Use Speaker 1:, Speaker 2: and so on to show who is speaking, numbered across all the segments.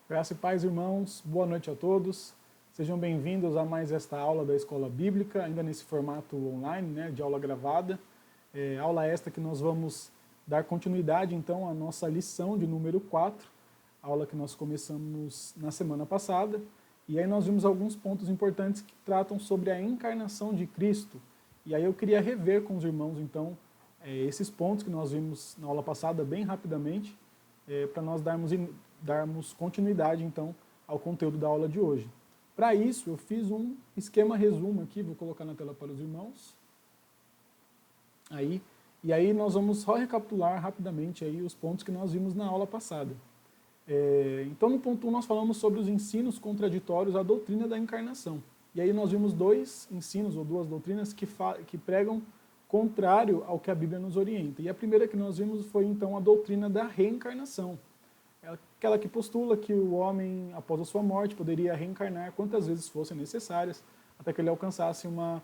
Speaker 1: Graça e paz, irmãos. Boa noite a todos. Sejam bem-vindos a mais esta aula da Escola Bíblica, ainda nesse formato online, né, de aula gravada. Aula esta que nós vamos dar continuidade, então, à nossa lição de número 4, aula que nós começamos na semana passada. E aí nós vimos alguns pontos importantes que tratam sobre a encarnação de Cristo. E aí eu queria rever com os irmãos, então, esses pontos que nós vimos na aula passada bem rapidamente, para nós darmos continuidade, então, ao conteúdo da aula de hoje. Para isso, eu fiz um esquema resumo aqui, vou colocar na tela para os irmãos. E aí nós vamos só recapitular rapidamente aí os pontos que nós vimos na aula passada. Então, no ponto 1, nós falamos sobre os ensinos contraditórios à doutrina da encarnação. E aí nós vimos dois ensinos, ou duas doutrinas, que pregam contrário ao que a Bíblia nos orienta. E a primeira que nós vimos foi, então, a doutrina da reencarnação. Aquela que postula que o homem, após a sua morte, poderia reencarnar quantas vezes fossem necessárias, até que ele alcançasse uma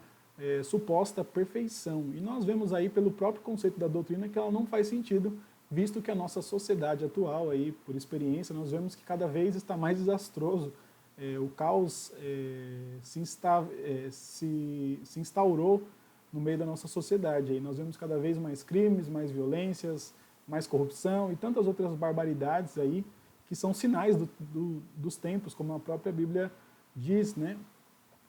Speaker 1: suposta perfeição. E nós vemos aí, pelo próprio conceito da doutrina, que ela não faz sentido, visto que a nossa sociedade atual, aí, por experiência, nós vemos que cada vez está mais desastroso. O caos se instaurou no meio da nossa sociedade. Aí nós vemos cada vez mais crimes, mais violências, mais corrupção e tantas outras barbaridades aí, que são sinais dos tempos, como a própria Bíblia diz, né?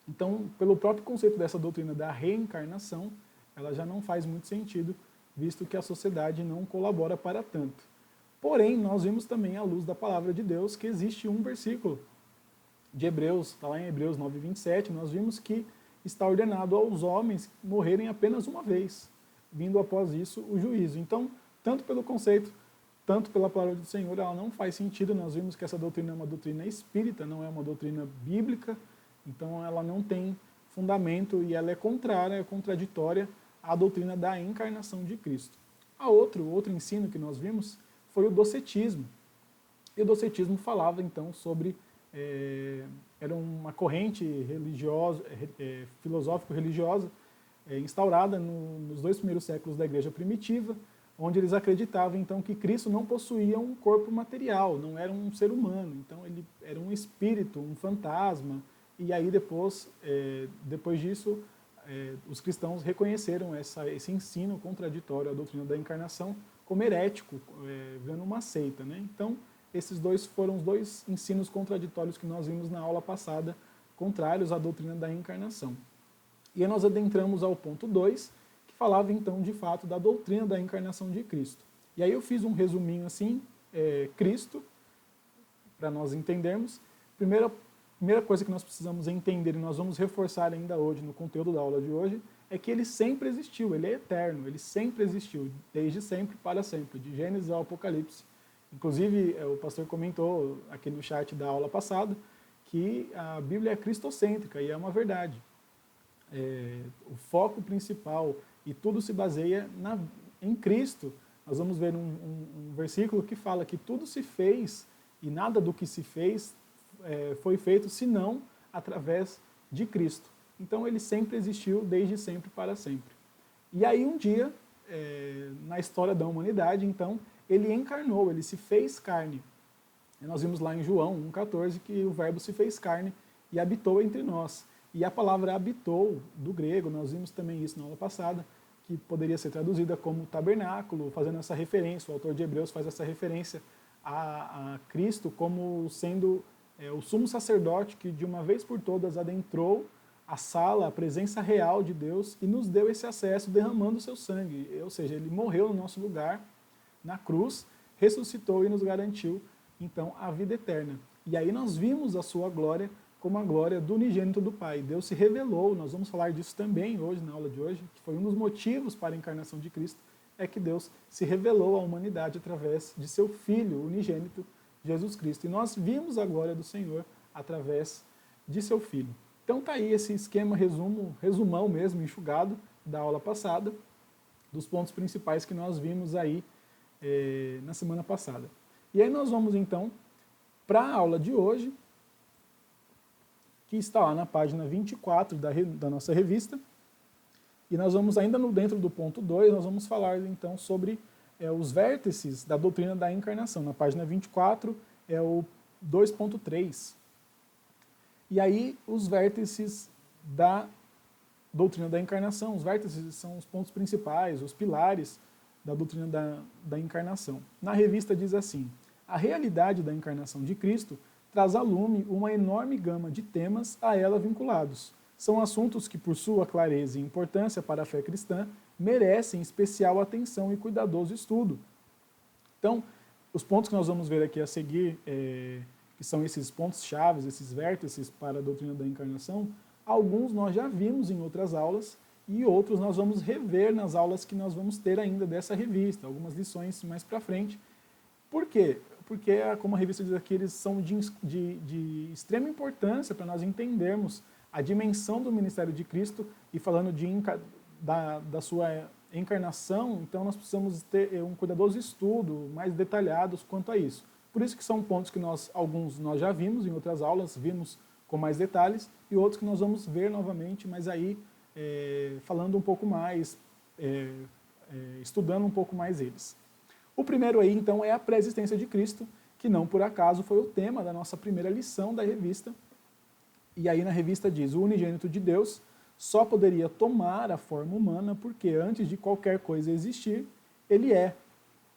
Speaker 1: Então, pelo próprio conceito dessa doutrina da reencarnação, ela já não faz muito sentido, visto que a sociedade não colabora para tanto. Porém, nós vimos também, à luz da palavra de Deus, que existe um versículo de Hebreus, está lá em Hebreus 9:27, nós vimos que está ordenado aos homens morrerem apenas uma vez, vindo após isso o juízo. Então, tanto pelo conceito, tanto pela palavra do Senhor, ela não faz sentido. Nós vimos que essa doutrina é uma doutrina espírita, não é uma doutrina bíblica, então ela não tem fundamento e ela é contrária, é contraditória à doutrina da encarnação de Cristo. Outro ensino que nós vimos foi o docetismo. E o docetismo falava então sobre era uma corrente religiosa, filosófico-religiosa instaurada nos 2 primeiros séculos da igreja primitiva, onde eles acreditavam então que Cristo não possuía um corpo material, não era um ser humano, então ele era um espírito, um fantasma, e aí depois disso, os cristãos reconheceram esse ensino contraditório à doutrina da encarnação como herético, vendo uma seita, né? Então, esses foram os dois ensinos contraditórios que nós vimos na aula passada, contrários à doutrina da encarnação. E aí nós adentramos ao ponto 2, que falava então de fato da doutrina da encarnação de Cristo. E aí eu fiz um resuminho assim, Cristo, para nós entendermos. Primeira coisa que nós precisamos entender, e nós vamos reforçar ainda hoje no conteúdo da aula de hoje, é que ele sempre existiu, ele é eterno, ele sempre existiu, desde sempre para sempre, de Gênesis ao Apocalipse. Inclusive, o pastor comentou aqui no chat da aula passada que a Bíblia é cristocêntrica, e é uma verdade. O foco principal e tudo se baseia em Cristo. Nós vamos ver um versículo que fala que tudo se fez e nada do que se fez foi feito senão através de Cristo. Então ele sempre existiu, desde sempre para sempre. E aí um dia, na história da humanidade, então, ele encarnou, ele se fez carne. E nós vimos lá em João 1,14 que o verbo se fez carne e habitou entre nós. E a palavra habitou, do grego, nós vimos também isso na aula passada, que poderia ser traduzida como tabernáculo, fazendo essa referência, o autor de Hebreus faz essa referência a Cristo como sendo o sumo sacerdote que de uma vez por todas adentrou a sala, a presença real de Deus e nos deu esse acesso derramando o seu sangue. Ou seja, ele morreu no nosso lugar, na cruz, ressuscitou e nos garantiu, então, a vida eterna. E aí nós vimos a sua glória como a glória do unigênito do Pai. Deus se revelou, nós vamos falar disso também hoje, na aula de hoje, que foi um dos motivos para a encarnação de Cristo, é que Deus se revelou à humanidade através de seu Filho unigênito, Jesus Cristo. E nós vimos a glória do Senhor através de seu Filho. Então tá aí esse esquema resumão mesmo, enxugado, da aula passada, dos pontos principais que nós vimos aí na semana passada. E aí nós vamos então para a aula de hoje, que está lá na página 24 da nossa revista, e nós vamos ainda dentro do ponto 2, nós vamos falar então sobre os vértices da doutrina da encarnação. Na página 24 é o 2.3. E aí os vértices da doutrina da encarnação, os vértices são os pontos principais, os pilares da doutrina da encarnação. Na revista diz assim: a realidade da encarnação de Cristo traz a lume uma enorme gama de temas a ela vinculados. São assuntos que, por sua clareza e importância para a fé cristã, merecem especial atenção e cuidadoso estudo. Então, os pontos que nós vamos ver aqui a seguir, que são esses pontos chaves, esses vértices para a doutrina da encarnação, alguns nós já vimos em outras aulas e outros nós vamos rever nas aulas que nós vamos ter ainda dessa revista, algumas lições mais para frente. Por quê? Porque, como a revista diz aqui, eles são de extrema importância para nós entendermos a dimensão do ministério de Cristo e falando da sua encarnação, então nós precisamos ter um cuidadoso estudo, mais detalhados quanto a isso. Por isso que são pontos que alguns nós já vimos em outras aulas, vimos com mais detalhes, e outros que nós vamos ver novamente, mas aí falando um pouco mais, estudando um pouco mais eles. O primeiro aí, então, é a pré-existência de Cristo, que não por acaso foi o tema da nossa primeira lição da revista. E aí na revista diz: o unigênito de Deus só poderia tomar a forma humana porque antes de qualquer coisa existir, ele é.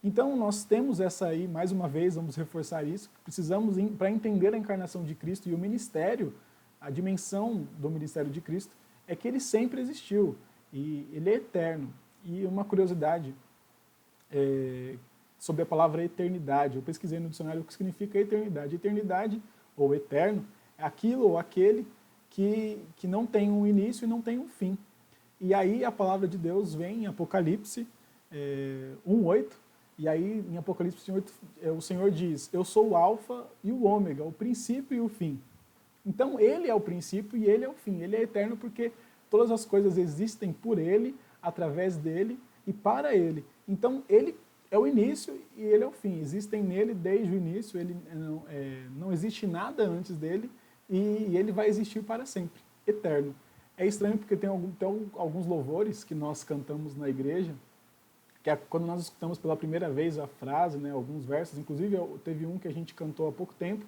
Speaker 1: Então nós temos essa aí, mais uma vez, vamos reforçar isso, precisamos, para entender a encarnação de Cristo e o ministério, a dimensão do ministério de Cristo, é que ele sempre existiu, e ele é eterno. E uma curiosidade sobre a palavra eternidade, eu pesquisei no dicionário o que significa eternidade. Eternidade, ou eterno, é aquilo ou aquele que não tem um início e não tem um fim. E aí a palavra de Deus vem em Apocalipse 1:8, e aí em Apocalipse 1:8 o Senhor diz: eu sou o alfa e o ômega, o princípio e o fim. Então ele é o princípio e ele é o fim, ele é eterno porque todas as coisas existem por ele, através dele e para ele. Então ele é o início e ele é o fim, existem nele desde o início, ele não existe nada antes dele, e ele vai existir para sempre, eterno. É estranho porque tem alguns louvores que nós cantamos na igreja, que quando nós escutamos pela primeira vez a frase, né, alguns versos, inclusive teve um que a gente cantou há pouco tempo,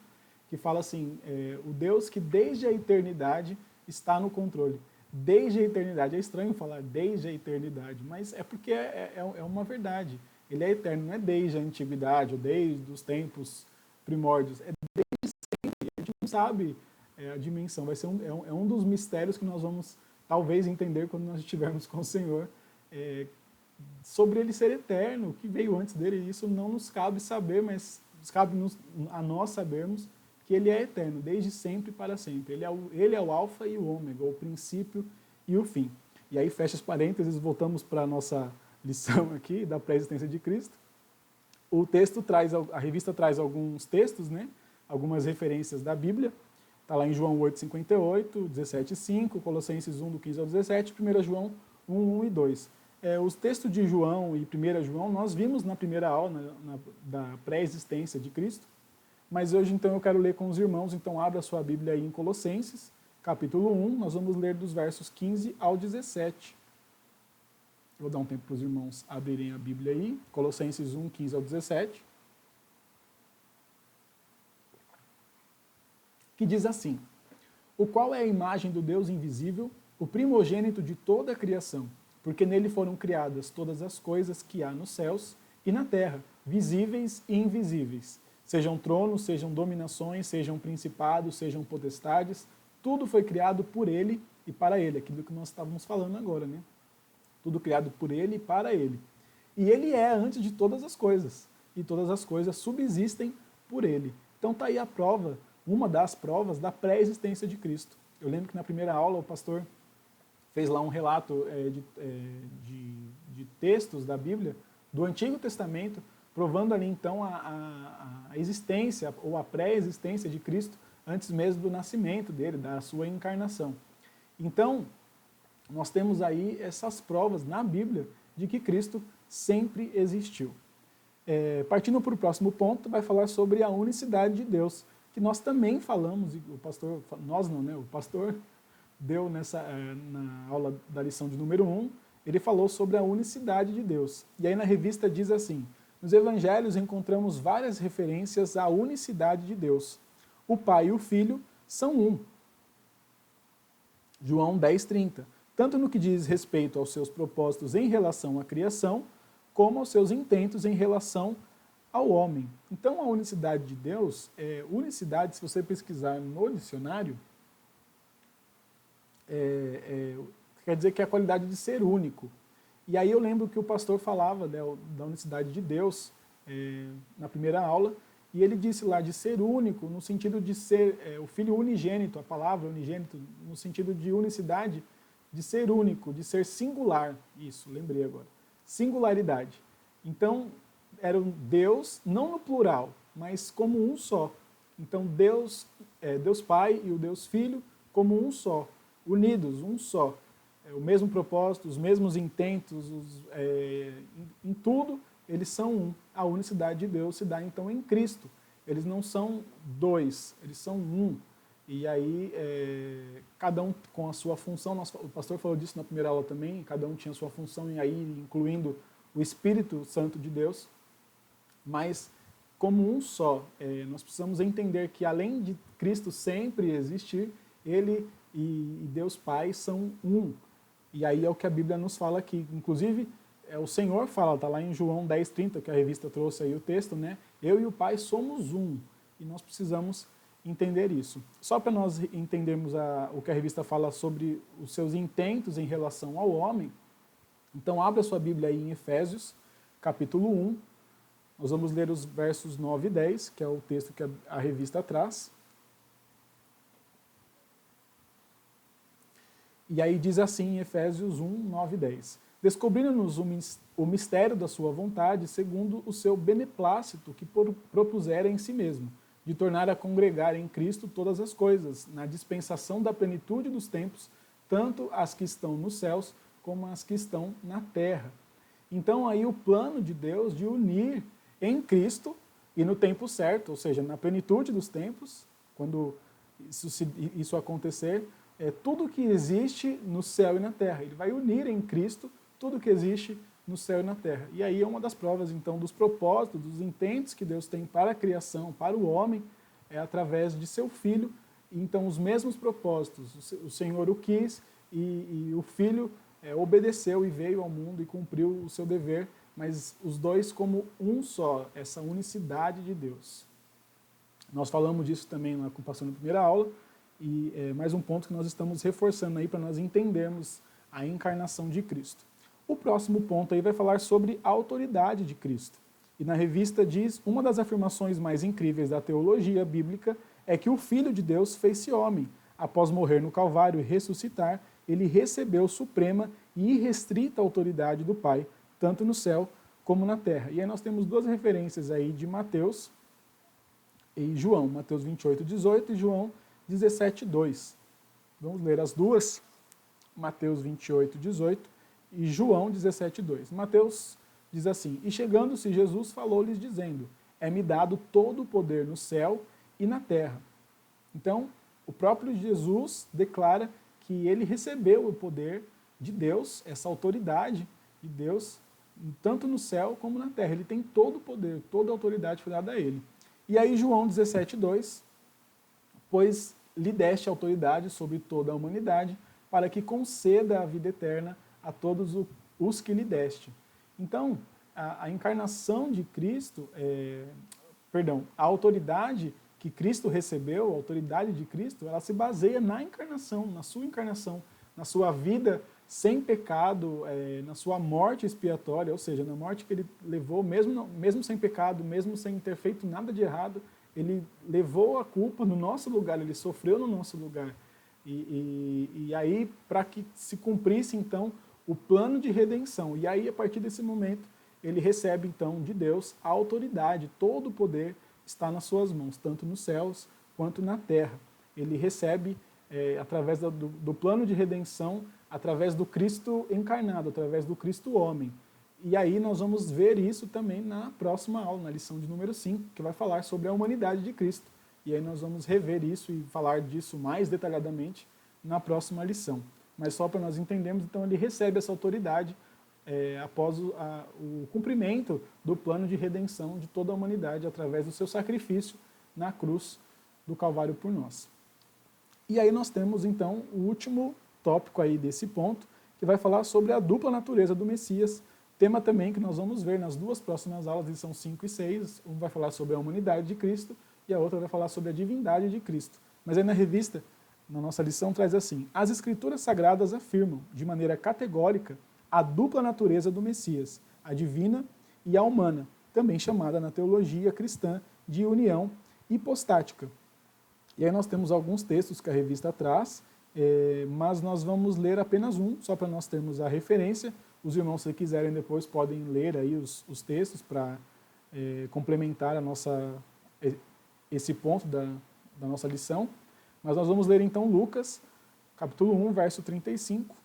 Speaker 1: que fala assim: o Deus que desde a eternidade está no controle. Desde a eternidade, é estranho falar desde a eternidade, mas é porque é uma verdade. Ele é eterno, não é desde a antiguidade ou desde os tempos primórdios, é desde sempre. A gente não sabe a dimensão, vai ser um dos mistérios que nós vamos talvez entender quando nós estivermos com o Senhor, sobre ele ser eterno, o que veio antes dele. Isso não nos cabe saber, mas cabe a nós sabermos que ele é eterno, desde sempre para sempre. Ele é o alfa e o ômega, o princípio e o fim. E aí fecha os parênteses, voltamos para a nossa lição aqui da pré-existência de Cristo. O texto a revista traz alguns textos, né? Algumas referências da Bíblia. Está lá em João 8:58, 17:5, Colossenses 1, do 15 ao 17, 1 João 1, 1 e 2. Os textos de João e 1 João nós vimos na primeira aula da pré-existência de Cristo, mas hoje então eu quero ler com os irmãos, então abra sua Bíblia aí em Colossenses, capítulo 1, nós vamos ler dos versos 15 ao 17. Vou dar um tempo para os irmãos abrirem a Bíblia aí, Colossenses 1, 15 ao 17. Que diz assim: o qual é a imagem do Deus invisível, o primogênito de toda a criação, porque nele foram criadas todas as coisas que há nos céus e na terra, visíveis e invisíveis, sejam tronos, sejam dominações, sejam principados, sejam potestades, tudo foi criado por ele e para ele, aquilo que nós estávamos falando agora, né? Tudo criado por ele e para ele. E ele é antes de todas as coisas, e todas as coisas subsistem por ele. Então está aí a prova, uma das provas da pré-existência de Cristo. Eu lembro que na primeira aula o pastor fez lá um relato de textos da Bíblia, do Antigo Testamento, provando ali então a existência ou a pré-existência de Cristo antes mesmo do nascimento dele, da sua encarnação. Então, nós temos aí essas provas na Bíblia de que Cristo sempre existiu. Partindo para o próximo ponto, vai falar sobre a unicidade de Deus, que nós também falamos, e o pastor, nós não, né? O pastor deu na aula da lição de número 1, ele falou sobre a unicidade de Deus. E aí na revista diz assim: nos evangelhos encontramos várias referências à unicidade de Deus. o Pai e o Filho são um. João 10:30. Tanto no que diz respeito aos seus propósitos em relação à criação, como aos seus intentos em relação ao homem. Então, a unicidade de Deus, unicidade, se você pesquisar no dicionário, quer dizer que é a qualidade de ser único. E aí eu lembro que o pastor falava, né, da unicidade de Deus na primeira aula, e ele disse lá de ser único, no sentido de ser o Filho unigênito, a palavra unigênito, no sentido de unicidade, de ser único, de ser singular. Isso, lembrei agora. Singularidade. Então, era um Deus, não no plural, mas como um só. Então, Deus Pai e o Deus Filho como um só, unidos, um só. O mesmo propósito, os mesmos intentos, em tudo, eles são um. A unicidade de Deus se dá, então, em Cristo. Eles não são dois, eles são um. E aí, cada um com a sua função, o pastor falou disso na primeira aula também, cada um tinha a sua função, e aí incluindo o Espírito Santo de Deus, mas como um só. Nós precisamos entender que além de Cristo sempre existir, Ele e Deus Pai são um. E aí é o que a Bíblia nos fala aqui. Inclusive, o Senhor fala, está lá em João 10:30, que a revista trouxe aí o texto, né? Eu e o Pai somos um. E nós precisamos entender isso. Só para nós entendermos o que a revista fala sobre os seus intentos em relação ao homem, então abra sua Bíblia aí em Efésios, capítulo 1. Nós vamos ler os versos 9 e 10, que é o texto que a revista traz. E aí diz assim em Efésios 1, 9 e 10. Descobrindo-nos o mistério da sua vontade, segundo o seu beneplácito que propusera em si mesmo, de tornar a congregar em Cristo todas as coisas, na dispensação da plenitude dos tempos, tanto as que estão nos céus, como as que estão na terra. Então aí o plano de Deus de unir em Cristo e no tempo certo, ou seja, na plenitude dos tempos, quando isso acontecer, tudo que existe no céu e na terra. Ele vai unir em Cristo tudo que existe no céu e na terra. E aí é uma das provas, então, dos propósitos, dos intentos que Deus tem para a criação, para o homem, através de seu Filho. Então, os mesmos propósitos, o Senhor o quis e o Filho obedeceu e veio ao mundo e cumpriu o seu dever, mas os dois como um só, essa unicidade de Deus. Nós falamos disso também lá com o pastor na primeira aula, e mais um ponto que nós estamos reforçando aí para nós entendermos a encarnação de Cristo. O próximo ponto aí vai falar sobre a autoridade de Cristo. E na revista diz, uma das afirmações mais incríveis da teologia bíblica é que o Filho de Deus fez-se homem. Após morrer no Calvário e ressuscitar, ele recebeu suprema e irrestrita autoridade do Pai, tanto no céu como na terra. E aí nós temos duas referências aí de Mateus e João, Mateus 28:18 e João 17:2. Vamos ler as duas, Mateus 28:18 e João 17:2. Mateus diz assim, e chegando-se Jesus falou-lhes dizendo, é-me dado todo o poder no céu e na terra. Então, o próprio Jesus declara que ele recebeu o poder de Deus, essa autoridade de Deus, tanto no céu como na terra. Ele tem todo o poder, toda a autoridade foi dada a ele. E aí João 17:2, pois lhe deste autoridade sobre toda a humanidade, para que conceda a vida eterna a todos os que lhe deste. Então, a encarnação de Cristo, a autoridade que Cristo recebeu, a autoridade de Cristo, ela se baseia na encarnação, na sua vida sem pecado, na sua morte expiatória, ou seja, na morte que ele levou, mesmo sem pecado, mesmo sem ter feito nada de errado, ele levou a culpa no nosso lugar, ele sofreu no nosso lugar. E aí, para que se cumprisse, então, o plano de redenção. E aí, a partir desse momento, ele recebe, então, de Deus a autoridade, todo o poder está nas suas mãos, tanto nos céus quanto na terra. Ele recebe, através do plano de redenção, através do Cristo encarnado, através do Cristo homem. E aí nós vamos ver isso também na próxima aula, na lição de número 5, que vai falar sobre a humanidade de Cristo. E aí nós vamos rever isso e falar disso mais detalhadamente na próxima lição. Mas só para nós entendermos, então ele recebe essa autoridade após o cumprimento do plano de redenção de toda a humanidade através do seu sacrifício na cruz do Calvário por nós. E aí nós temos então o último tópico aí desse ponto, que vai falar sobre a dupla natureza do Messias, tema também que nós vamos ver nas duas próximas aulas, lição 5 e 6, um vai falar sobre a humanidade de Cristo e a outra vai falar sobre a divindade de Cristo. Mas aí na revista, na nossa lição, traz assim: as Escrituras Sagradas afirmam, de maneira categórica, a dupla natureza do Messias, a divina e a humana, também chamada na teologia cristã de união hipostática. E aí nós temos alguns textos que a revista traz, mas nós vamos ler apenas um, só para nós termos a referência. Os irmãos, se quiserem, depois podem ler aí os textos para complementar esse ponto da nossa lição. Mas nós vamos ler então Lucas, capítulo 1, verso 35,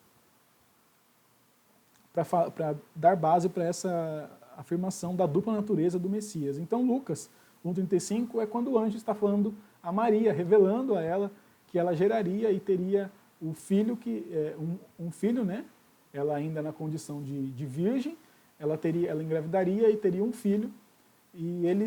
Speaker 1: para dar base para essa afirmação da dupla natureza do Messias. Então Lucas 1,35 é quando o anjo está falando a Maria, revelando a ela que ela geraria e teria o filho, um filho, né? Ela ainda na condição de virgem, ela engravidaria e teria um filho, e ele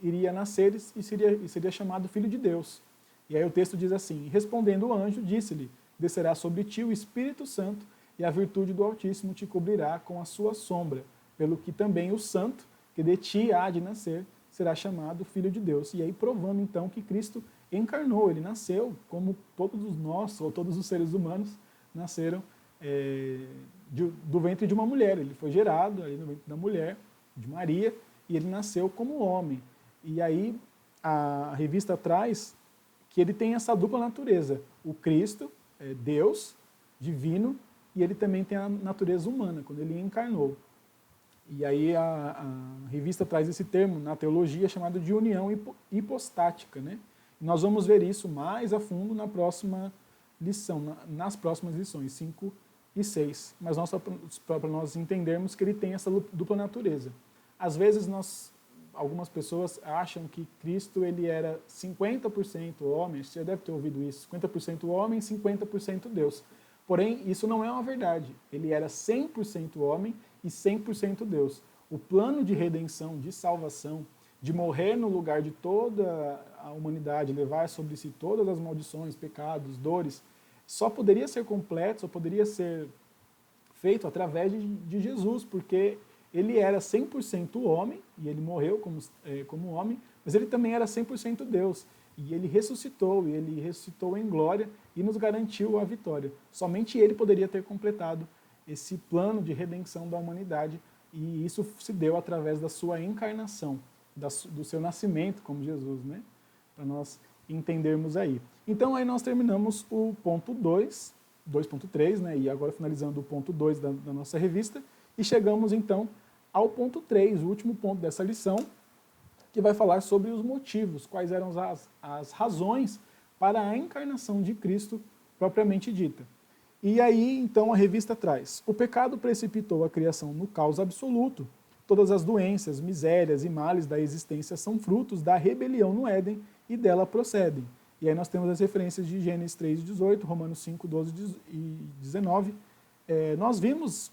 Speaker 1: iria nascer e seria chamado Filho de Deus. E aí o texto diz assim: respondendo o anjo, disse-lhe, descerá sobre ti o Espírito Santo, e a virtude do Altíssimo te cobrirá com a sua sombra, pelo que também o santo, que de ti há de nascer, será chamado Filho de Deus. E aí provando então que Cristo encarnou, ele nasceu como todos nós, ou todos os seres humanos, nasceram do ventre de uma mulher. Ele foi gerado aí no ventre da mulher, de Maria, e ele nasceu como homem. E aí a revista traz que ele tem essa dupla natureza. O Cristo, Deus, divino, e ele também tem a natureza humana, quando ele encarnou. E aí a revista traz esse termo na teologia chamado de união hipostática, né? E nós vamos ver isso mais a fundo na próxima lição, nas próximas lições 5 e 6. Mas para nós entendermos que ele tem essa dupla natureza. Às vezes algumas pessoas acham que Cristo ele era 50% homem, você já deve ter ouvido isso, 50% homem e 50% Deus. Porém, isso não é uma verdade. Ele era 100% homem e 100% Deus. O plano de redenção, de salvação, de morrer no lugar de toda a humanidade, levar sobre si todas as maldições, pecados, dores, só poderia ser completo, só poderia ser feito através de Jesus, porque ele era 100% homem, e ele morreu como homem, mas ele também era 100% Deus. E ele ressuscitou em glória e nos garantiu a vitória. Somente ele poderia ter completado esse plano de redenção da humanidade, e isso se deu através da sua encarnação, do seu nascimento como Jesus, né? Para nós entendermos aí. Então aí nós terminamos o ponto 2.3, né? E agora finalizando o ponto 2 da nossa revista, e chegamos então ao ponto 3, o último ponto dessa lição, que vai falar sobre os motivos, quais eram as razões para a encarnação de Cristo propriamente dita. E aí, então, a revista traz: o pecado precipitou a criação no caos absoluto. Todas as doenças, misérias e males da existência são frutos da rebelião no Éden e dela procedem. E aí nós temos as referências de Gênesis 3:18, Romanos 5:12 e 19. Nós vimos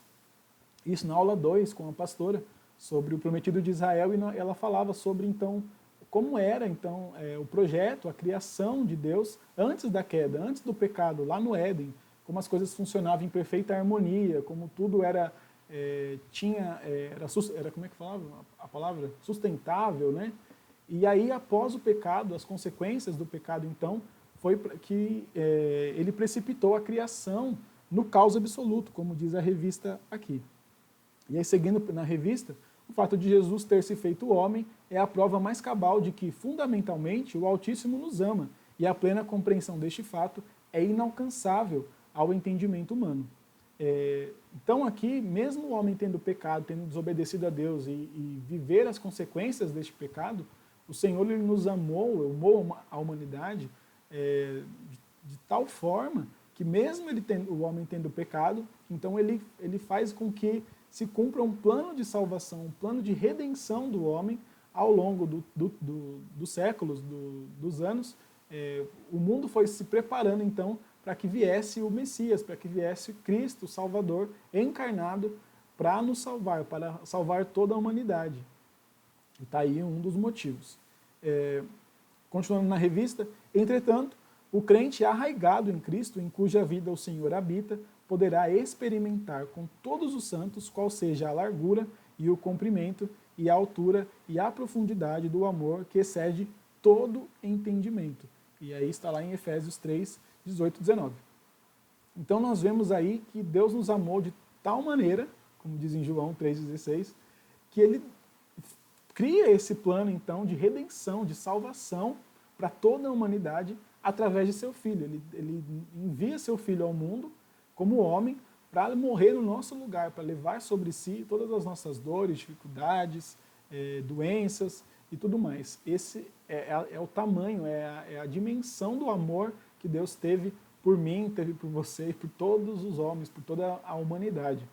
Speaker 1: isso na aula 2 com a pastora, sobre o prometido de Israel, e ela falava sobre, então, como era então o projeto, a criação de Deus antes da queda, antes do pecado, lá no Éden, como as coisas funcionavam em perfeita harmonia, como tudo era como é que falava a palavra? Sustentável, né? E aí, após o pecado, as consequências do pecado, então, foi que ele precipitou a criação no caos absoluto, como diz a revista aqui. E aí, seguindo na revista, o fato de Jesus ter se feito homem é a prova mais cabal de que, fundamentalmente, o Altíssimo nos ama, e a plena compreensão deste fato é inalcançável ao entendimento humano. Então aqui, mesmo o homem tendo pecado, tendo desobedecido a Deus e viver as consequências deste pecado, o Senhor ele nos amou a humanidade de tal forma que mesmo o homem tendo pecado, então ele faz com que se cumpra um plano de salvação, um plano de redenção do homem ao longo dos séculos, dos anos. O mundo foi se preparando, então, para que viesse o Messias, para que viesse Cristo, o Salvador, encarnado, para nos salvar, para salvar toda a humanidade. E está aí um dos motivos. Continuando na revista, entretanto, o crente arraigado em Cristo, em cuja vida o Senhor habita, poderá experimentar com todos os santos qual seja a largura e o comprimento e a altura e a profundidade do amor que excede todo entendimento. E aí está lá em Efésios 3, 18 e 19. Então nós vemos aí que Deus nos amou de tal maneira, como diz em João 3,16, que ele cria esse plano então de redenção, de salvação para toda a humanidade através de seu Filho. Ele envia seu Filho ao mundo como homem para morrer no nosso lugar, para levar sobre si todas as nossas dores, dificuldades, doenças e tudo mais. Esse é o tamanho, é a dimensão do amor que Deus teve por mim, teve por você e por todos os homens, por toda a humanidade.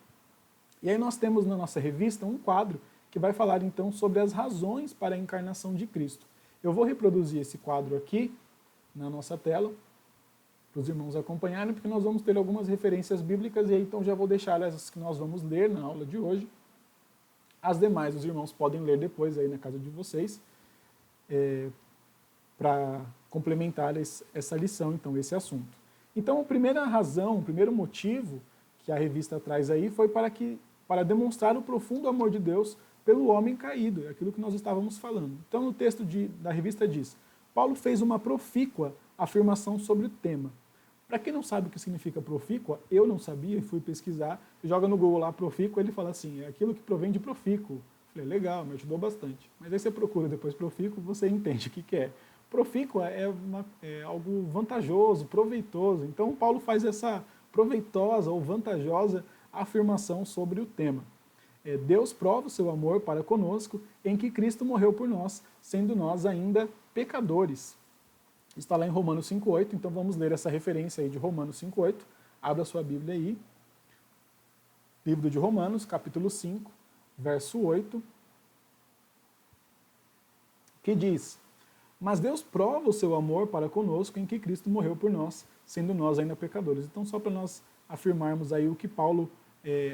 Speaker 1: E aí nós temos na nossa revista um quadro que vai falar então sobre as razões para a encarnação de Cristo. Eu vou reproduzir esse quadro aqui na nossa tela, para os irmãos acompanharem, porque nós vamos ter algumas referências bíblicas, e aí então já vou deixar essas que nós vamos ler na aula de hoje. As demais os irmãos podem ler depois aí na casa de vocês, para complementar essa lição, então, esse assunto. Então, a primeira razão, o primeiro motivo que a revista traz aí foi para demonstrar o profundo amor de Deus pelo homem caído, é aquilo que nós estávamos falando. Então, no texto da revista diz: Paulo fez uma profícua afirmação sobre o tema. Para quem não sabe o que significa profícua, eu não sabia e fui pesquisar, joga no Google lá profícua, ele fala assim, é aquilo que provém de profícuo. Falei, legal, me ajudou bastante. Mas aí você procura depois profícuo, você entende o que é. Profícua é algo vantajoso, proveitoso. Então Paulo faz essa proveitosa ou vantajosa afirmação sobre o tema. Deus prova o seu amor para conosco em que Cristo morreu por nós, sendo nós ainda pecadores. Está lá em Romanos 5,8, então vamos ler essa referência aí de Romanos 5,8. Abra sua Bíblia aí. Livro de Romanos, capítulo 5, verso 8, que diz: Mas Deus prova o seu amor para conosco em que Cristo morreu por nós, sendo nós ainda pecadores. Então, só para nós afirmarmos aí o que Paulo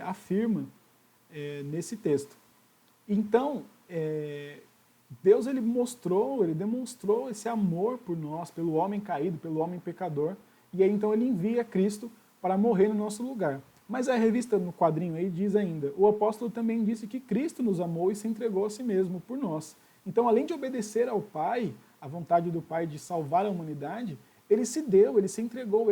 Speaker 1: afirma nesse texto. Então, Deus ele demonstrou esse amor por nós, pelo homem caído, pelo homem pecador, e aí então ele envia Cristo para morrer no nosso lugar. Mas a revista no quadrinho aí diz ainda: o apóstolo também disse que Cristo nos amou e se entregou a si mesmo por nós. Então, além de obedecer ao Pai, a vontade do Pai de salvar a humanidade, ele se deu, ele se entregou.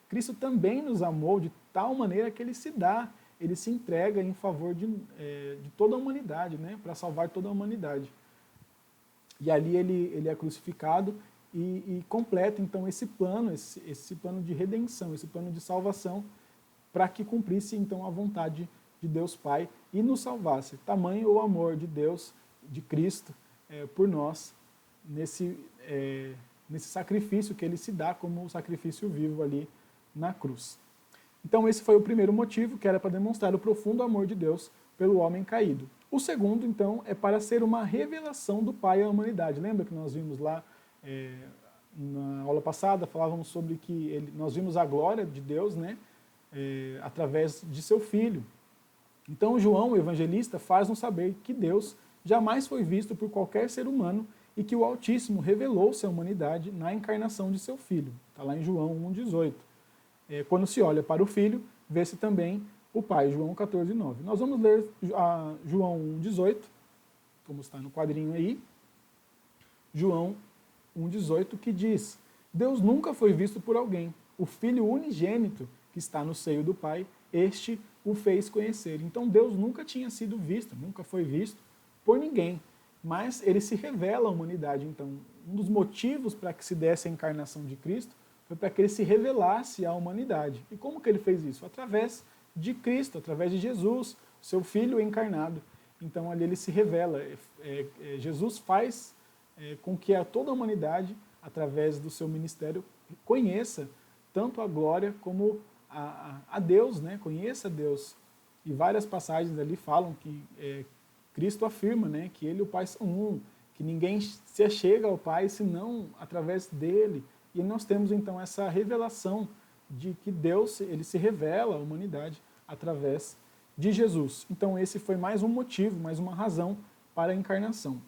Speaker 1: Cristo também nos amou de tal maneira que ele se dá, ele se entrega em favor de toda a humanidade, né, para salvar toda a humanidade. E ali ele é crucificado e completa então esse plano de redenção, esse plano de salvação, para que cumprisse então a vontade de Deus Pai e nos salvasse. Tamanho o amor de Deus, de Cristo, por nós, nesse sacrifício que ele se dá como sacrifício vivo ali na cruz. Então esse foi o primeiro motivo, que era para demonstrar o profundo amor de Deus pelo homem caído. O segundo, então, é para ser uma revelação do Pai à humanidade. Lembra que nós vimos lá na aula passada, falávamos sobre que nós vimos a glória de Deus, né, através de seu Filho. Então João, o evangelista, faz-nos saber que Deus jamais foi visto por qualquer ser humano e que o Altíssimo revelou-se à humanidade na encarnação de seu Filho. Está lá em João 1,18. Quando se olha para o Filho, vê-se também o Pai, João 14,9. Nós vamos ler João 1,18, como está no quadrinho aí. João 1,18, que diz: Deus nunca foi visto por alguém. O Filho unigênito que está no seio do Pai, este o fez conhecer. Então Deus nunca tinha sido visto, nunca foi visto por ninguém. Mas ele se revela à humanidade. Então, um dos motivos para que se desse a encarnação de Cristo foi para que ele se revelasse à humanidade. E como que ele fez isso? Através de Cristo, através de Jesus, seu Filho encarnado. Então ali ele se revela. Jesus faz com que toda a humanidade, através do seu ministério, conheça tanto a glória como a Deus, né? Conheça Deus. E várias passagens ali falam que Cristo afirma, né, que ele e o Pai são um, que ninguém se achega ao Pai senão através dele. E nós temos então essa revelação de que Deus ele se revela à humanidade através de Jesus. Então esse foi mais um motivo, mais uma razão para a encarnação.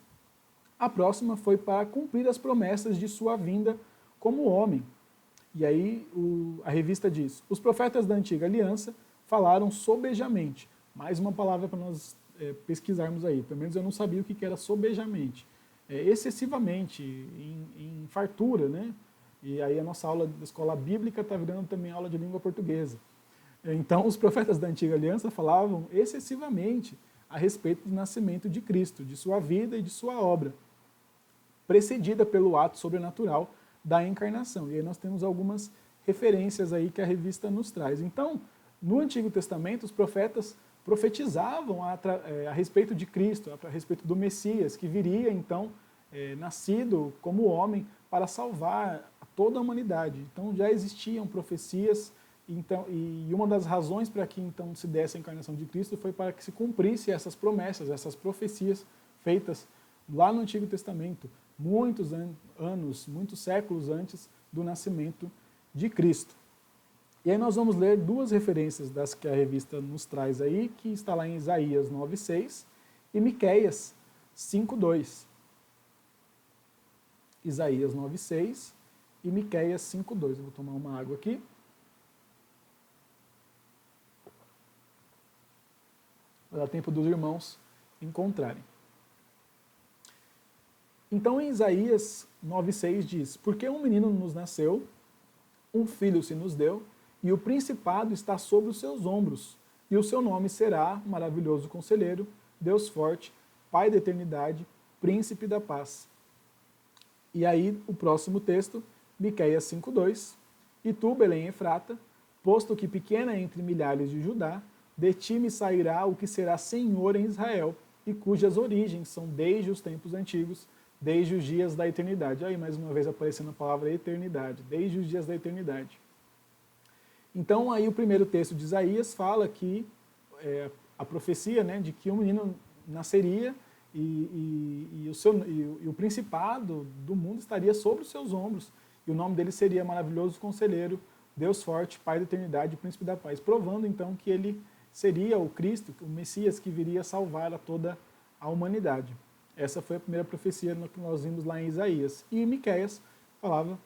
Speaker 1: A próxima foi para cumprir as promessas de sua vinda como homem. E aí a revista diz, os profetas da antiga aliança falaram sobejamente. Mais uma palavra para nós pesquisarmos aí, pelo menos eu não sabia o que era sobejamente. Excessivamente, em fartura, né? E aí a nossa aula da escola bíblica está virando também aula de língua portuguesa. Então os profetas da antiga aliança falavam excessivamente a respeito do nascimento de Cristo, de sua vida e de sua obra, precedida pelo ato sobrenatural da encarnação. E aí nós temos algumas referências aí que a revista nos traz. Então, no Antigo Testamento, os profetas profetizavam a respeito de Cristo, a respeito do Messias, que viria então nascido como homem para salvar toda a humanidade. Então já existiam profecias, então, e uma das razões para que então se desse a encarnação de Cristo foi para que se cumprisse essas promessas, essas profecias feitas lá no Antigo Testamento, muitos anos, muitos séculos antes do nascimento de Cristo. E aí nós vamos ler duas referências das que a revista nos traz aí, que está lá em Isaías 9:6 e Miqueias 5:2. Isaías 9:6 e Miqueias 5:2. Eu vou tomar uma água aqui. Vai dar tempo dos irmãos encontrarem. Então em Isaías 9:6 diz, porque um menino nos nasceu, um filho se nos deu, e o principado está sobre os seus ombros, e o seu nome será Maravilhoso Conselheiro, Deus Forte, Pai da Eternidade, Príncipe da Paz. E aí o próximo texto, Miqueias 5:2, e tu, Belém Efrata, posto que pequena entre milhares de Judá, de ti me sairá o que será Senhor em Israel, e cujas origens são desde os tempos antigos, desde os dias da eternidade. Aí mais uma vez aparecendo a palavra eternidade, desde os dias da eternidade. Então aí o primeiro texto de Isaías fala que a profecia, né, de que um menino nasceria e o principado do mundo estaria sobre os seus ombros, e o nome dele seria Maravilhoso Conselheiro, Deus Forte, Pai da Eternidade, Príncipe da Paz, provando então que ele seria o Cristo, o Messias que viria salvar a toda a humanidade. Essa foi a primeira profecia que nós vimos lá em Isaías. E Miqueias falava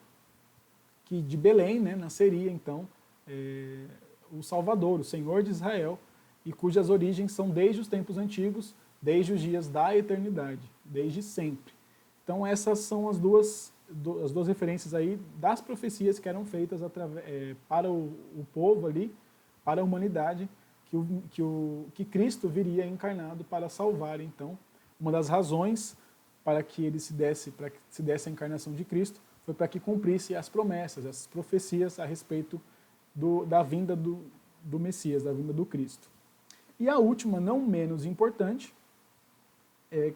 Speaker 1: que de Belém, né, nasceria então o Salvador, o Senhor de Israel, e cujas origens são desde os tempos antigos, desde os dias da eternidade, desde sempre. Então essas são as duas referências aí das profecias que eram feitas para o povo ali, para a humanidade, que Cristo viria encarnado para salvar. Então, uma das razões para que se desse a encarnação de Cristo foi para que cumprisse as promessas, as profecias a respeito da vinda do Messias, da vinda do Cristo. E a última, não menos importante,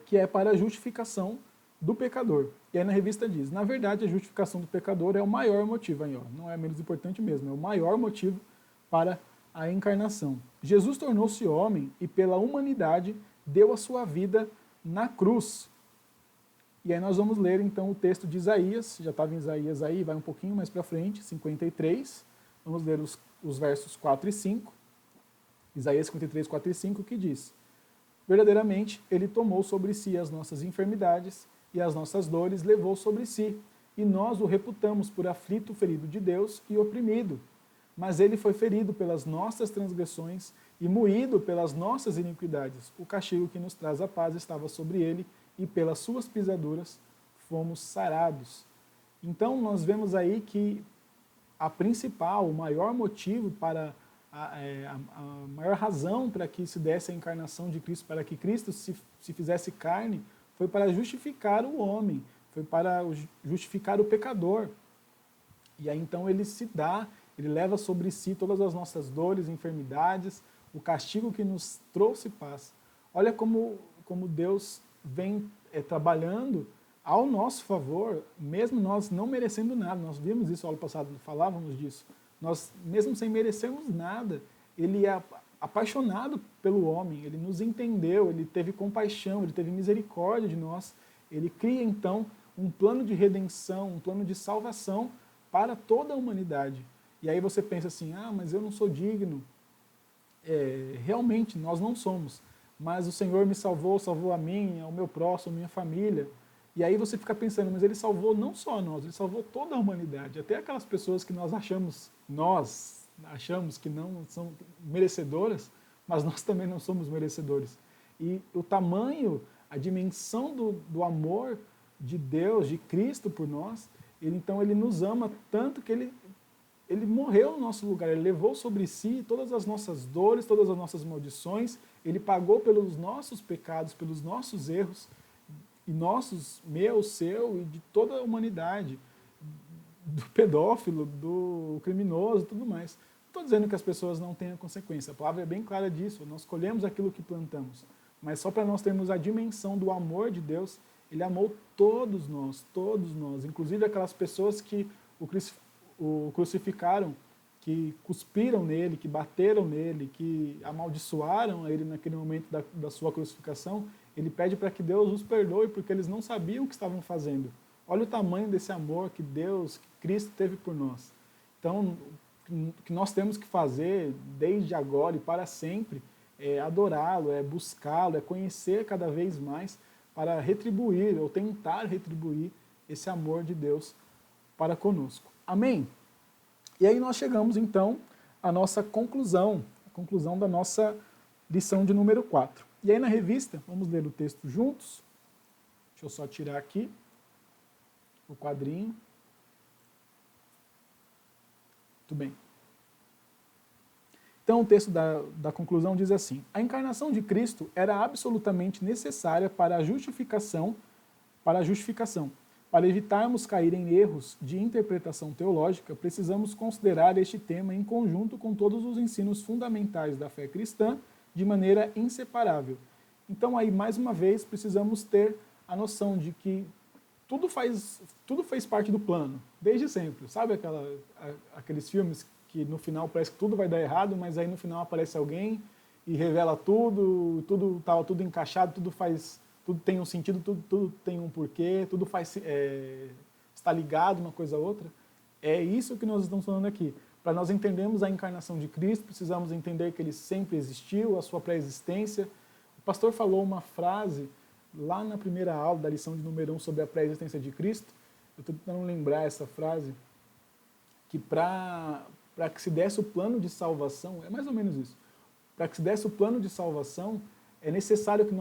Speaker 1: que é para a justificação do pecador. E aí na revista diz, na verdade a justificação do pecador é o maior motivo, aí, ó, não é menos importante mesmo, é o maior motivo para a encarnação. Jesus tornou-se homem e pela humanidade deu a sua vida na cruz. E aí nós vamos ler então o texto de Isaías, já estava em Isaías aí, vai um pouquinho mais para frente, 53, vamos ler os versos 4 e 5, Isaías 53, 4 e 5, que diz, verdadeiramente ele tomou sobre si as nossas enfermidades e as nossas dores levou sobre si, e nós o reputamos por aflito, ferido de Deus e oprimido. Mas ele foi ferido pelas nossas transgressões e moído pelas nossas iniquidades. O castigo que nos traz a paz estava sobre ele, e pelas suas pisaduras fomos sarados. Então nós vemos aí que a principal, o maior motivo para a maior razão para que se desse a encarnação de Cristo, para que Cristo se fizesse carne, foi para justificar o homem, foi para justificar o pecador. E aí então ele ele leva sobre si todas as nossas dores, enfermidades, o castigo que nos trouxe paz. Olha como Deus vem trabalhando ao nosso favor, mesmo nós não merecendo nada. Nós vimos isso no ano passado, falávamos disso. Nós, mesmo sem merecermos nada, ele é apaixonado pelo homem, ele nos entendeu, ele teve compaixão, ele teve misericórdia de nós. Ele cria, então, um plano de redenção, um plano de salvação para toda a humanidade. E aí você pensa assim, mas eu não sou digno. Realmente, nós não somos. Mas o Senhor me salvou a mim, ao meu próximo, à minha família. E aí você fica pensando, mas ele salvou não só nós, ele salvou toda a humanidade, até aquelas pessoas que nós achamos que não são merecedoras, mas nós também não somos merecedores. E o tamanho, a dimensão do amor de Deus, de Cristo por nós, então ele nos ama tanto que ele morreu no nosso lugar, ele levou sobre si todas as nossas dores, todas as nossas maldições, ele pagou pelos nossos pecados, pelos nossos erros, e nossos, meu, seu e de toda a humanidade, do pedófilo, do criminoso e tudo mais. Não estou dizendo que as pessoas não tenham consequência, a palavra é bem clara disso, nós colhemos aquilo que plantamos, mas só para nós termos a dimensão do amor de Deus, ele amou todos nós, inclusive aquelas pessoas que o crucificaram, que cuspiram nele, que bateram nele, que amaldiçoaram ele naquele momento da sua crucificação. Ele pede para que Deus os perdoe, porque eles não sabiam o que estavam fazendo. Olha o tamanho desse amor que Deus, que Cristo teve por nós. Então, o que nós temos que fazer, desde agora e para sempre, é adorá-lo, é buscá-lo, é conhecer cada vez mais, para retribuir, ou tentar retribuir, esse amor de Deus para conosco. Amém? E aí nós chegamos, então, à nossa conclusão, a conclusão da nossa lição de número 4. E aí na revista, vamos ler o texto juntos. Deixa eu só tirar aqui o quadrinho. Muito bem. Então o texto da conclusão diz assim: a encarnação de Cristo era absolutamente necessária para a justificação. Para evitarmos cair em erros de interpretação teológica, precisamos considerar este tema em conjunto com todos os ensinos fundamentais da fé cristã, de maneira inseparável. Então aí, mais uma vez, precisamos ter a noção de que tudo fez parte do plano, desde sempre. Sabe aqueles filmes que no final parece que tudo vai dar errado, mas aí no final aparece alguém e revela tudo estava tudo encaixado, tudo tem um sentido, tudo tem um porquê, tudo está ligado uma coisa a outra. É isso que nós estamos falando aqui. Para nós entendermos a encarnação de Cristo, precisamos entender que ele sempre existiu, a sua pré-existência. O pastor falou uma frase lá na primeira aula da lição de número 1 sobre a pré-existência de Cristo. Eu estou tentando lembrar essa frase, que para que se desse o plano de salvação, é mais ou menos isso, para que se desse o plano de salvação, é necessário que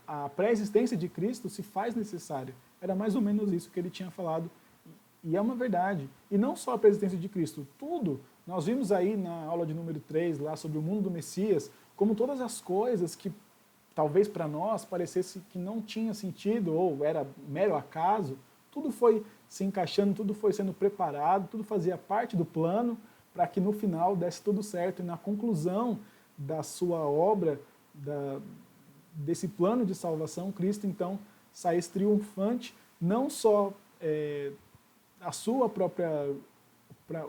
Speaker 1: a pré-existência de Cristo se faz necessária. Era mais ou menos isso que ele tinha falado, e é uma verdade. E não só a pré-existência de Cristo, tudo. Nós vimos aí na aula de número 3, lá sobre o mundo do Messias, como todas as coisas que talvez para nós parecesse que não tinha sentido, ou era mero acaso, tudo foi se encaixando, tudo foi sendo preparado, tudo fazia parte do plano para que no final desse tudo certo, e na conclusão da sua obra, desse plano de salvação, Cristo então saísse triunfante, não só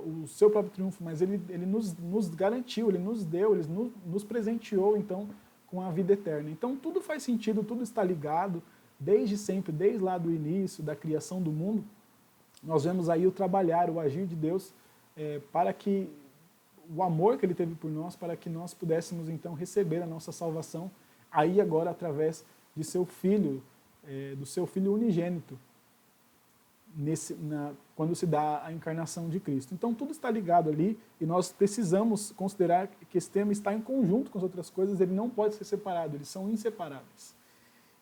Speaker 1: o seu próprio triunfo, mas ele nos garantiu, ele nos deu, ele nos presenteou então com a vida eterna. Então tudo faz sentido, tudo está ligado, desde sempre, desde lá do início, da criação do mundo, nós vemos aí o trabalhar, o agir de Deus, para que o amor que ele teve por nós, para que nós pudéssemos então receber a nossa salvação, aí agora através de seu Filho, do seu Filho unigênito, quando se dá a encarnação de Cristo. Então tudo está ligado ali, e nós precisamos considerar que esse tema está em conjunto com as outras coisas, ele não pode ser separado, eles são inseparáveis.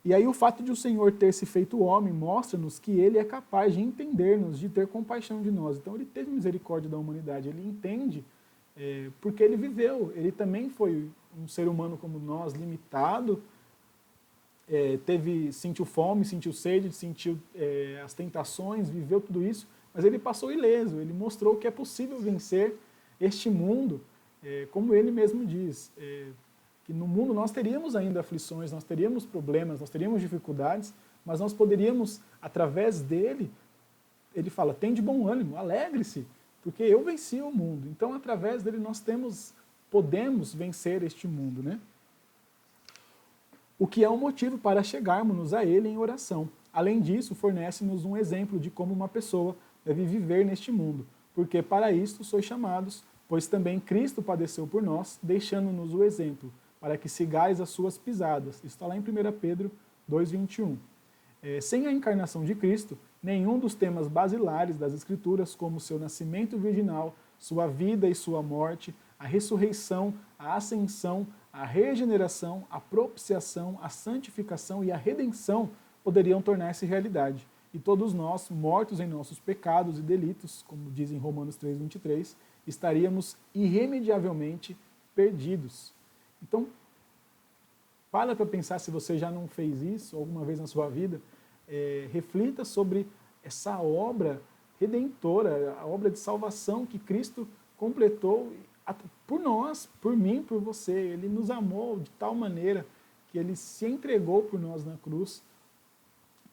Speaker 1: E aí o fato de o Senhor ter se feito homem mostra-nos que ele é capaz de entender-nos, de ter compaixão de nós. Então ele teve misericórdia da humanidade, ele entende, porque ele viveu, ele também foi um ser humano como nós, limitado, sentiu fome, sentiu sede, sentiu as tentações, viveu tudo isso, mas ele passou ileso, ele mostrou que é possível vencer este mundo, como ele mesmo diz, que no mundo nós teríamos ainda aflições, nós teríamos problemas, nós teríamos dificuldades, mas nós poderíamos, através dele, ele fala, tem de bom ânimo, alegre-se, porque eu venci o mundo. Então, através dele, nós podemos vencer este mundo, né? O que é um motivo para chegarmos a ele em oração. Além disso, fornece-nos um exemplo de como uma pessoa deve viver neste mundo, porque para isto sois chamados, pois também Cristo padeceu por nós, deixando-nos o exemplo, para que sigais as suas pisadas. Isso está lá em 1 Pedro 2,21. Sem a encarnação de Cristo, nenhum dos temas basilares das Escrituras, como seu nascimento virginal, sua vida e sua morte, a ressurreição, a ascensão, a regeneração, a propiciação, a santificação e a redenção poderiam tornar-se realidade. E todos nós, mortos em nossos pecados e delitos, como diz em Romanos 3:23, estaríamos irremediavelmente perdidos. Então, para pensar, se você já não fez isso alguma vez na sua vida, reflita sobre essa obra redentora, a obra de salvação que Cristo completou por nós, por mim, por você. Ele nos amou de tal maneira que ele se entregou por nós na cruz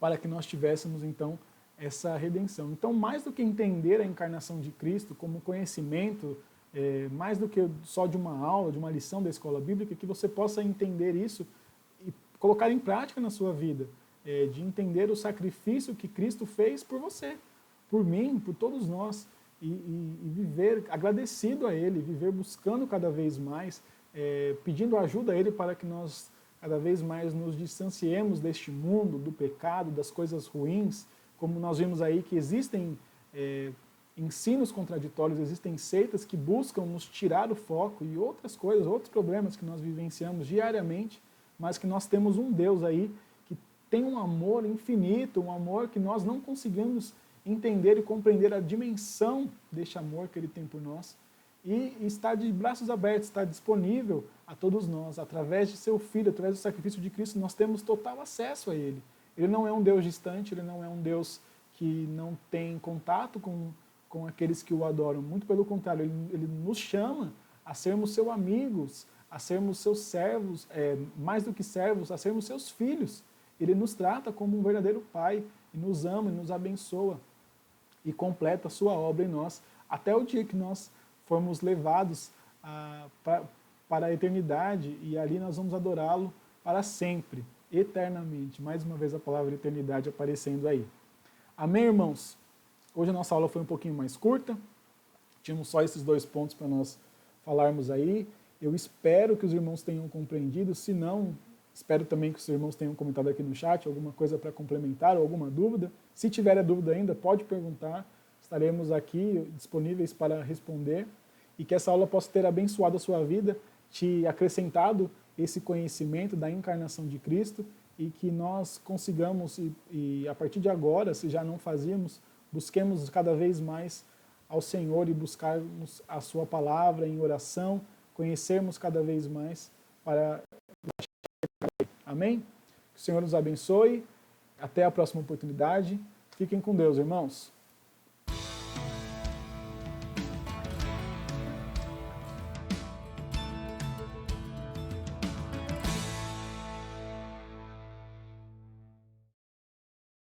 Speaker 1: para que nós tivéssemos, então, essa redenção. Então, mais do que entender a encarnação de Cristo como conhecimento, mais do que só de uma aula, de uma lição da escola bíblica, que você possa entender isso e colocar em prática na sua vida, de entender o sacrifício que Cristo fez por você, por mim, por todos nós, e viver agradecido a Ele, viver buscando cada vez mais, pedindo ajuda a Ele para que nós cada vez mais nos distanciemos deste mundo, do pecado, das coisas ruins, como nós vimos aí que existem ensinos contraditórios, existem seitas que buscam nos tirar o foco e outras coisas, outros problemas que nós vivenciamos diariamente, mas que nós temos um Deus aí que tem um amor infinito, um amor que nós não conseguimos entender e compreender a dimensão deste amor que Ele tem por nós, e está de braços abertos, está disponível a todos nós, através de seu Filho, através do sacrifício de Cristo, nós temos total acesso a Ele. Ele não é um Deus distante, Ele não é um Deus que não tem contato com aqueles que o adoram, muito pelo contrário, Ele nos chama a sermos seus amigos, a sermos seus servos, mais do que servos, a sermos seus filhos. Ele nos trata como um verdadeiro Pai, e nos ama, e nos abençoa, e completa a sua obra em nós, até o dia que nós formos levados para a eternidade, e ali nós vamos adorá-lo para sempre, eternamente. Mais uma vez a palavra eternidade aparecendo aí. Amém, irmãos? Hoje a nossa aula foi um pouquinho mais curta, tínhamos só esses 2 pontos para nós falarmos aí. Eu espero que os irmãos tenham compreendido, se não, espero também que os irmãos tenham comentado aqui no chat alguma coisa para complementar ou alguma dúvida. Se tiver dúvida ainda, pode perguntar, estaremos aqui disponíveis para responder, e que essa aula possa ter abençoado a sua vida, te acrescentado esse conhecimento da encarnação de Cristo, e que nós consigamos, e a partir de agora, se já não fazíamos, busquemos cada vez mais ao Senhor e buscarmos a sua palavra em oração, conhecermos cada vez mais para... Amém? Que o Senhor nos abençoe. Até a próxima oportunidade. Fiquem com Deus, irmãos.